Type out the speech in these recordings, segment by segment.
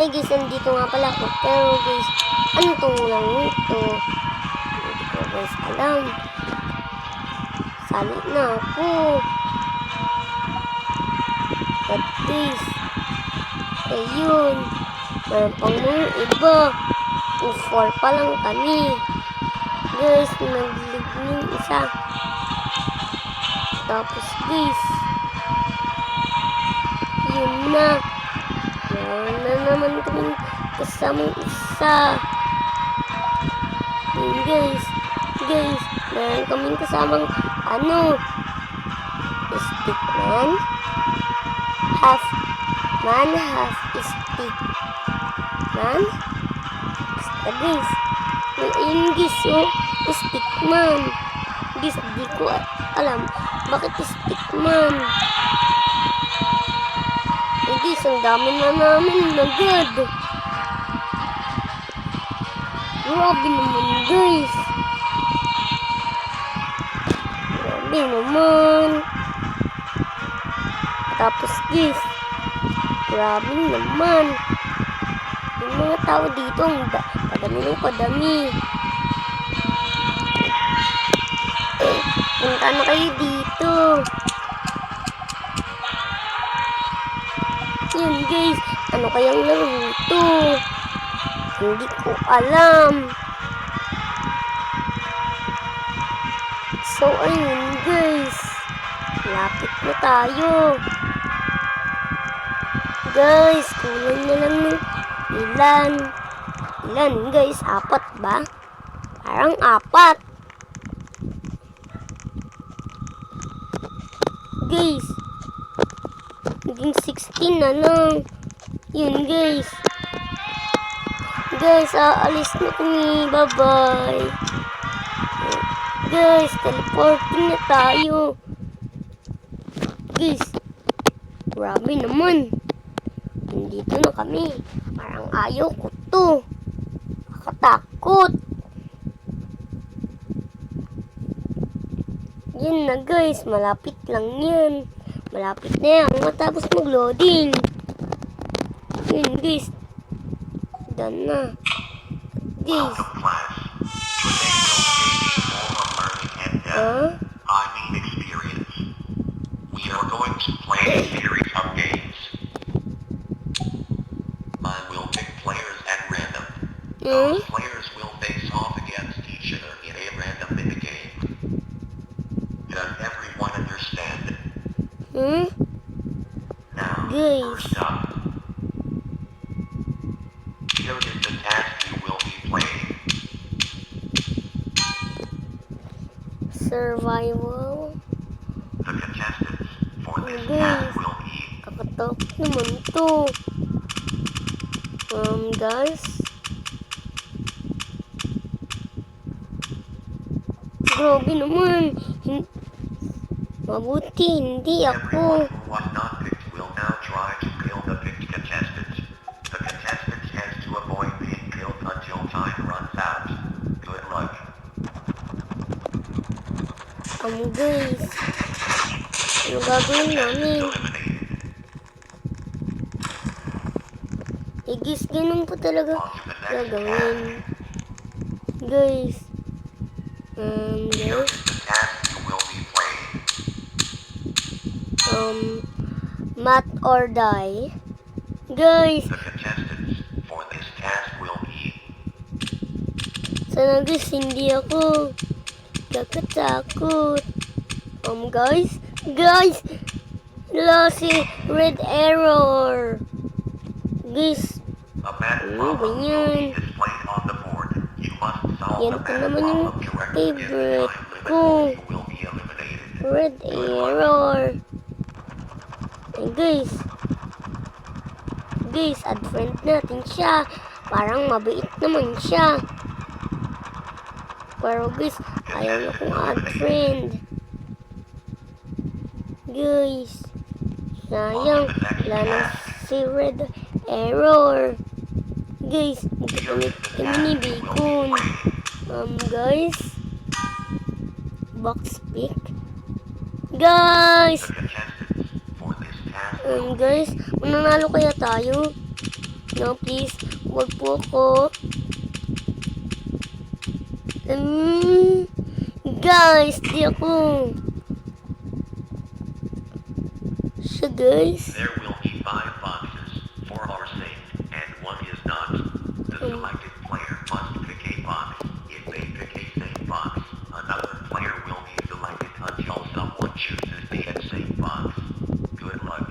Hey guys, nandito nga pala ako. Pero guys, ano tong lang ito? Hindi ko guys alam. Sali na ako. At guys, ayun. Meron pang mga iba. 4 pa lang kami. Guys, nag-lig yung isa. Tapos guys, yun na. Meron na naman kaming kasamang isa. Yun guys, meron kaming kasamang stickman. Half stick man. Basta guys, ayun guys, stickman. Guys, di ko alam bakit stickman. Guys, ang dami na namin agad. Grabe naman guys. Grabe naman. Tapos guys, grabe naman. Yung mga tao dito, padami ng padami. Punta na kayo dito. Yun guys, ano kayang laro ito? Hindi ko alam. So ayun guys, lapit na tayo. Guys, kulang na lang ng ilan guys, 4 ba? Parang 4. Guys, naging 16 na lang. Yun guys. Guys, aalis na kami. Bye-bye. Guys, teleporting na tayo. Guys, grabe naman. Nandito na kami. Parang ayaw ko to. Nakatakot. Yan na guys, malapit lang yan. Malapit na yan. Matapos mag-loading. Yun guys. Done na. Guys. Huh? Experience. We are going to play a series of games. I will pick players at random. Those players will face off against each other in a random minigame. Does everyone understand? Now, first up. Here is the task you will be playing. Survival. The contestants for this task will be... Kakatakot naman to. Guys. Grabe naman. Mabuti, hindi ako. Everyone who was not picked will now try to kill the picked contestants. The contestants has to avoid being killed until time runs out. Good luck. Guys. Ano gagawin namin? Guys, ganun po talaga gagawin. Guys. Here is the task you will be playing. Math or die. Guys. The contestants for this task will be... Sana guys, hindi ako kakatakot. Guys. Wala si red error. Guys. A math problem will be displayed on the board. You must solve the math problem correctly. Favorite If ko. you will be eliminated. Red error. Guys, add friend natin siya. Parang mabait naman siya. Pero guys, ayaw na kong add friend. Guys, sayang. Wala na si red error. Guys, magkakamit kami ni Bacon. Guys, box pick. Guys, guys, mananalo kaya tayo? No, please. Huwag po ako. Guys, di ako. Siya, guys. There will be 5 boxes. 4 are safe, and 1 is not. The selected player must pick a box. If they pick a safe box, another player will be selected until someone chooses the unsafe box. Good luck.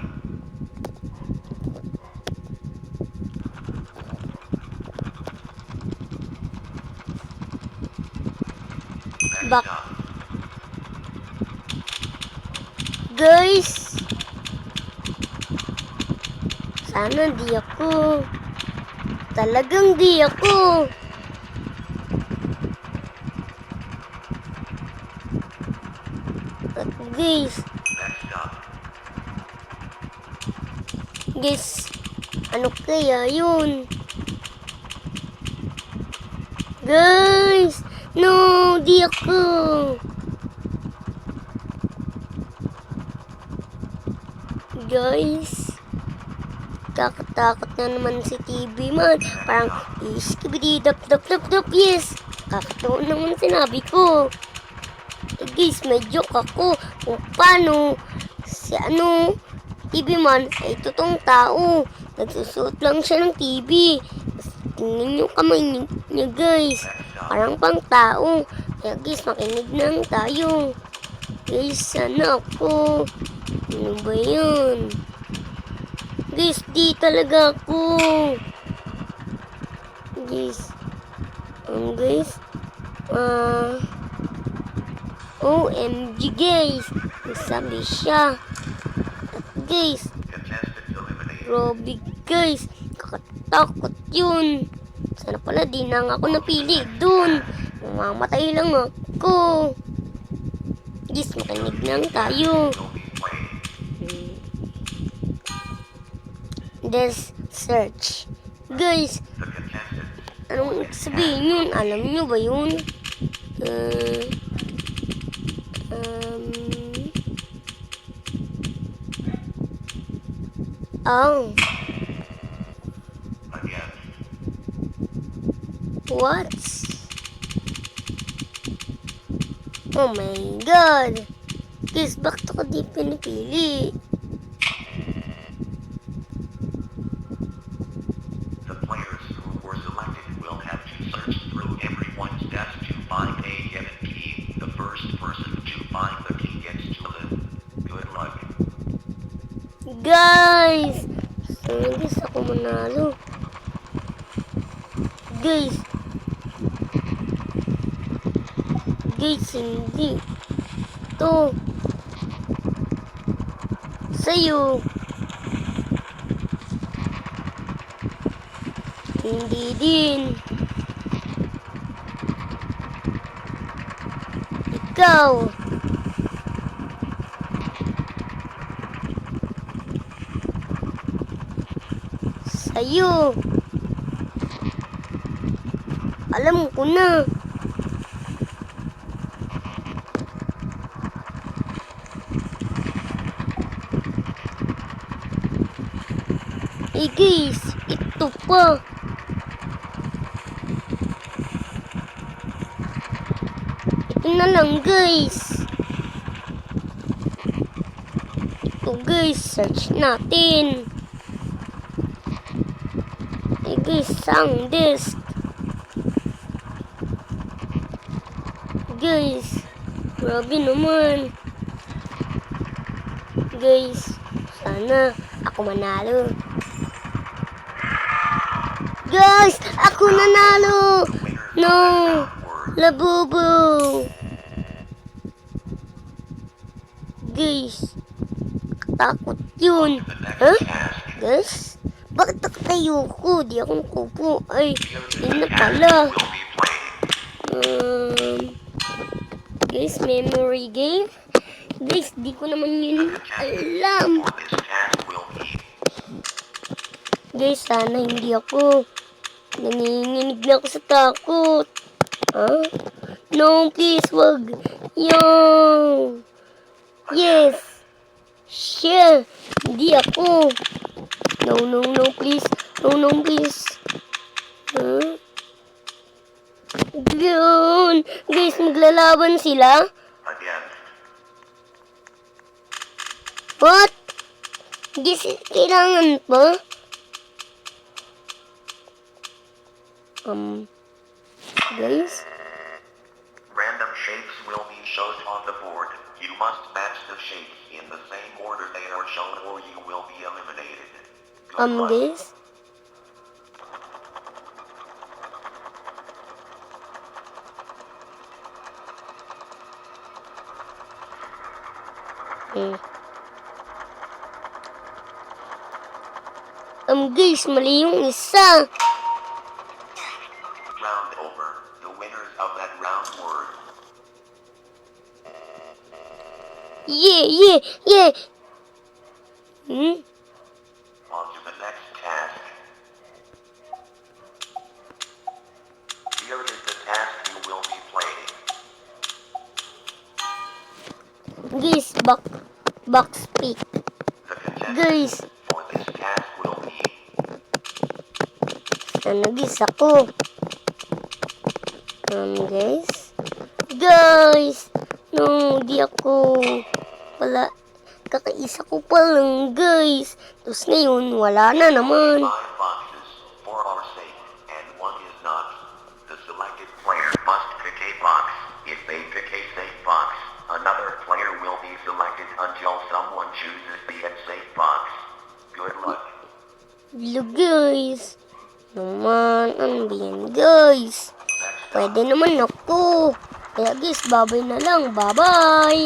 Next Back. up, Guys. Sana di ako. Talagang di ako. At guys. next up, Guys. Ano kaya yun? Guys. No, di ako. Guys. Kakatakot na naman si TV man. Parang, iskibidi, dap, yes. Kakataon naman sinabi ko. Eh guys, may joke ako. Kung paano, si TV man, ay totoong tao. Nagsusuot lang siya ng TV. Tingnan yung kamay niya guys. Parang pang tao. Kaya guys, makinig lang tayo. Guys, sana ako. Ano ba yun? Guys, di talaga ako. Guys. Guys. OMG guys. Sabi siya. At guys. contestant eliminated. Grabe guys. Kakatakot yun. Sana pala di na nga ako napili dun. Mamamatay lang ako. Guys, makinig lang tayo. Will be playing. There's search. Guys, The contestant anong sabihin yun? Alam nyo ba yun? Oh, again. what? Oh my god. Guys, bakit ako di pinipili? The players who were selected will have to search through everyone's desk to find a hidden key. The first person to find the key gets to live. Good luck. Guys! Sana guys ako manalo. Guys! Guys, hindi. Ito. Sa'yo. Hindi din. Ikaw. Sa'yo. Alam ko na. Eh guys, ito pa. Ito na lang guys. Ito guys, search natin. Eh guys, sound disk. Guys, grabe naman. Guys, sana ako manalo. Guys, ako nanalo. No, labubo. Guys, takot yun. The next Huh? task. Guys, bakit nakatayo ko? Di ako kupo. Ay, yun na Task pala. will be playing. Guys, memory game. Guys, di ko naman yun alam. For this task will be Guys, sana hindi ako. Nanginginig na ako sa takot. Huh? No, please, wag. Yo. Yes. Share. Hindi ako. No, no, no, please. No, no, please. Huh? Yun. Guys, maglalaban sila. Again. What? Guys, kailangan pa? Guys? Random shapes will be shown on the board. You must match the shapes in the same order they are shown or you will be eliminated. Good luck. Guys? Guys, mali yung isa. Round over. The winners of that round were Yeah, yeah, yeah. on to the next task. Here is the task you will be playing. Guys, box pick. The contestants Guys, for this task will be guys, ako. Guys. Guys! No, di ako. Wala. Kakaisa ko pa lang, guys. Tapos ngayon, wala na naman. 5 boxes, 4 are safe, and 1 is not. The selected player must pick a box. If they pick a safe box, another player will be selected until someone chooses the unsafe box. Good luck. Hello, guys. Naman, ano ba yan, guys? Pwede naman ako. Kaya guys, babay na lang. Bye-bye!